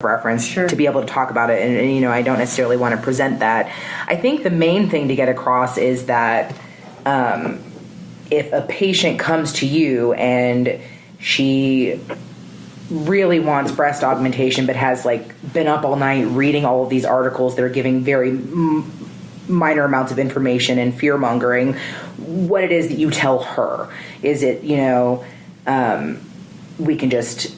reference to be able to talk about it. And, I don't necessarily want to present that. I think the main thing to get across is that if a patient comes to you and she really wants breast augmentation but has been up all night reading all of these articles that are giving very minor amounts of information and fear mongering, what it is that you tell her. Is it, we can just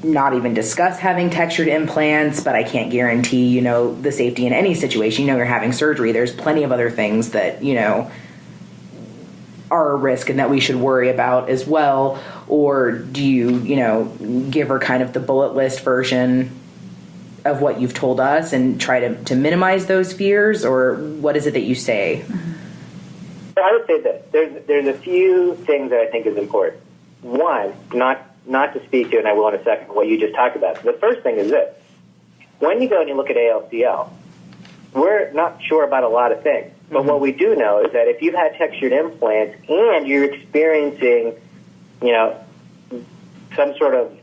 not even discuss having textured implants, but I can't guarantee, the safety in any situation. You're having surgery. There's plenty of other things that, are a risk and that we should worry about as well. Or do you, give her kind of the bullet list version of what you've told us and try to minimize those fears? Or what is it that you say? So I would say that there's a few things that I think is important. One, not to speak to, and I will in a second, what you just talked about. The first thing is this. When you go and you look at ALCL, we're not sure about a lot of things. But what we do know is that if you've had textured implants and you're experiencing, some sort of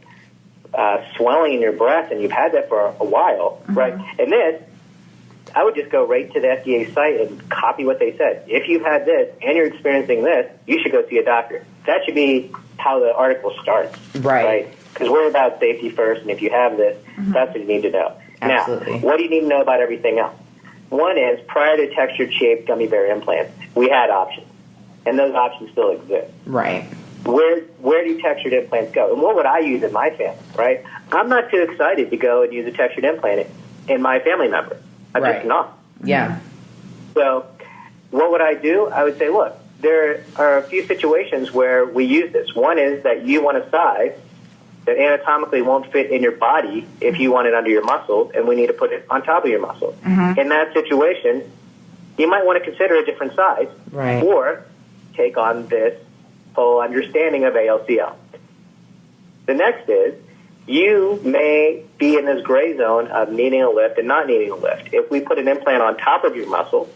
swelling in your breast, and you've had that for a while, right? And this, I would just go right to the FDA site and copy what they said. If you've had this and you're experiencing this, you should go see a doctor. That should be how the article starts, right? Because we're about safety first, and if you have this, that's what you need to know. Absolutely. Now, what do you need to know about everything else? One is, prior to textured-shaped gummy bear implants, we had options, and those options still exist. Right. Where do textured implants go? And what would I use in my family, right? I'm not too excited to go and use a textured implant in my family member. I'm just not. Yeah. So what would I do? I would say, look, there are a few situations where we use this. One is that you want a size that anatomically won't fit in your body if you want it under your muscle, and we need to put it on top of your muscle. In that situation, you might want to consider a different size, or take on this whole understanding of ALCL. The next is, you may be in this gray zone of needing a lift and not needing a lift. If we put an implant on top of your muscle,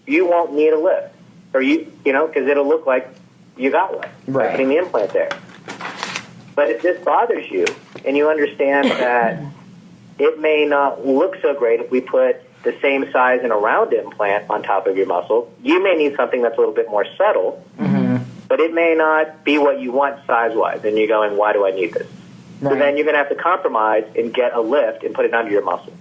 you won't need a lift, or because it'll look like you got one by putting the implant there. But if this bothers you, and you understand that it may not look so great if we put the same size and a round implant on top of your muscle, you may need something that's a little bit more subtle, but it may not be what you want size-wise, and you're going, why do I need this? So then you're going to have to compromise and get a lift and put it under your muscle.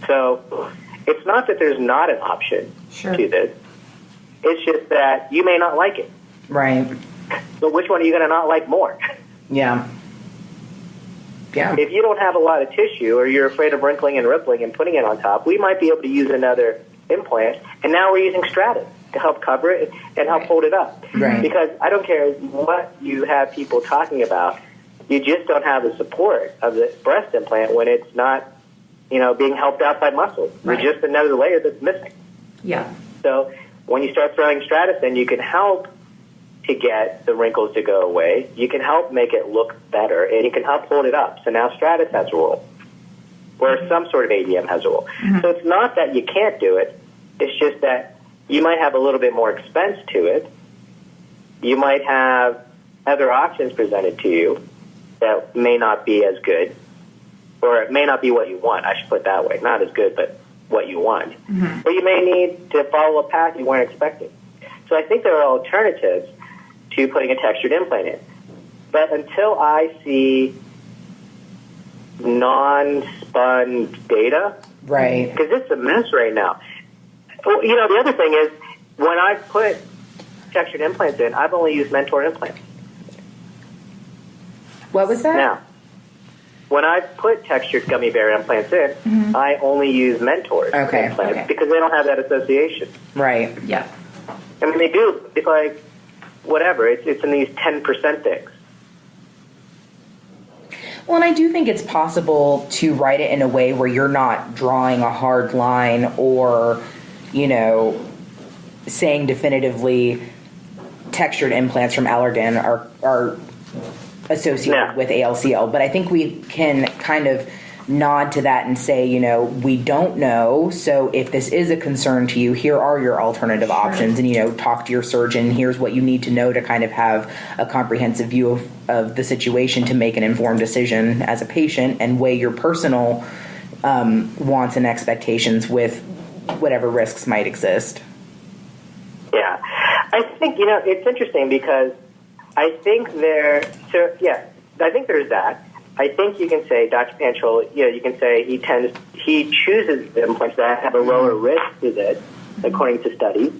So it's not that there's not an option to this. It's just that you may not like it. Right. So which one are you going to not like more? Yeah. If you don't have a lot of tissue, or you're afraid of wrinkling and rippling and putting it on top, we might be able to use another implant. And now we're using stratus to help cover it and help hold it up. Because I don't care what you have people talking about, you just don't have the support of the breast implant when it's not, being helped out by muscle. There's just another layer that's missing. So when you start throwing stratus in, you can help to get the wrinkles to go away. You can help make it look better, and you can help hold it up. So now stratus has a role, or some sort of ADM has a role. So it's not that you can't do it. It's just that you might have a little bit more expense to it. You might have other options presented to you that may not be as good, or it may not be what you want. I should put it that way. Not as good, but what you want. Or you may need to follow a path you weren't expecting. So I think there are alternatives to putting a textured implant in. But until I see non-spun data, because it's a mess right now. Well, the other thing is, when I put textured implants in, I've only used Mentor implants. What was that? Now, when I put textured gummy bear implants in, I only use Mentor implants because they don't have that association. Yeah. I mean, they do. It's like, whatever. It's in these 10% things. Well, and I do think it's possible to write it in a way where you're not drawing a hard line or, saying definitively textured implants from Allergan are associated with ALCL. But I think we can kind of nod to that and say, you know, we don't know, so if this is a concern to you, here are your alternative options, and, you know, talk to your surgeon. Here's what you need to know to kind of have a comprehensive view of the situation to make an informed decision as a patient, and weigh your personal wants and expectations with whatever risks might exist. Yeah. I think, you know, it's interesting because I think I think there's that. I think you can say Dr. Panchol, you know, you can say he chooses implants that have a lower risk to this, according to studies,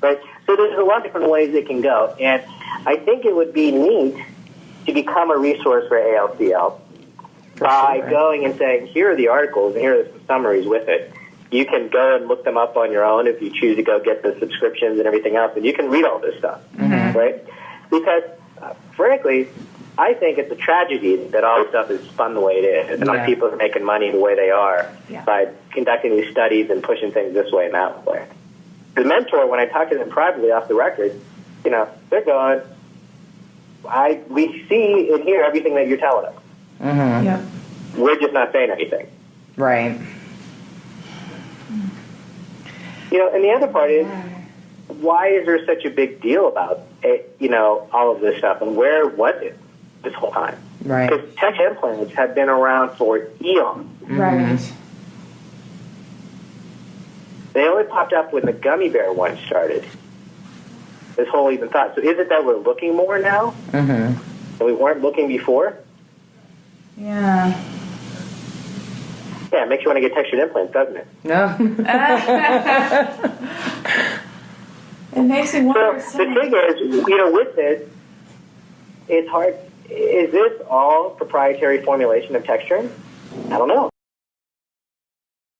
right? So there's a lot of different ways it can go. And I think it would be neat to become a resource for ALCL by going and saying, here are the articles and here are some summaries with it. You can go and look them up on your own if you choose to go get the subscriptions and everything else, and you can read all this stuff, right? Because, frankly, I think it's a tragedy that all this stuff is spun the way it is, and all people are making money the way they are by conducting these studies and pushing things this way and that way. The mentor, when I talk to them privately off the record, you know, they're going, we see and hear everything that you're telling us. We're just not saying anything. Right. You know, and the other part is, why is there such a big deal about it, you know, all of this stuff, and where was it this whole time? Right. Because tech implants have been around for eons. Right. They only popped up when the gummy bear one started. This whole even thought. So is it that we're looking more now? And we weren't looking before? Yeah. Yeah, it makes you want to get textured implants, doesn't it? No. It makes me wonder. So the thing is, you know, with this, it's hard. Is this all proprietary formulation of texturing? I don't know.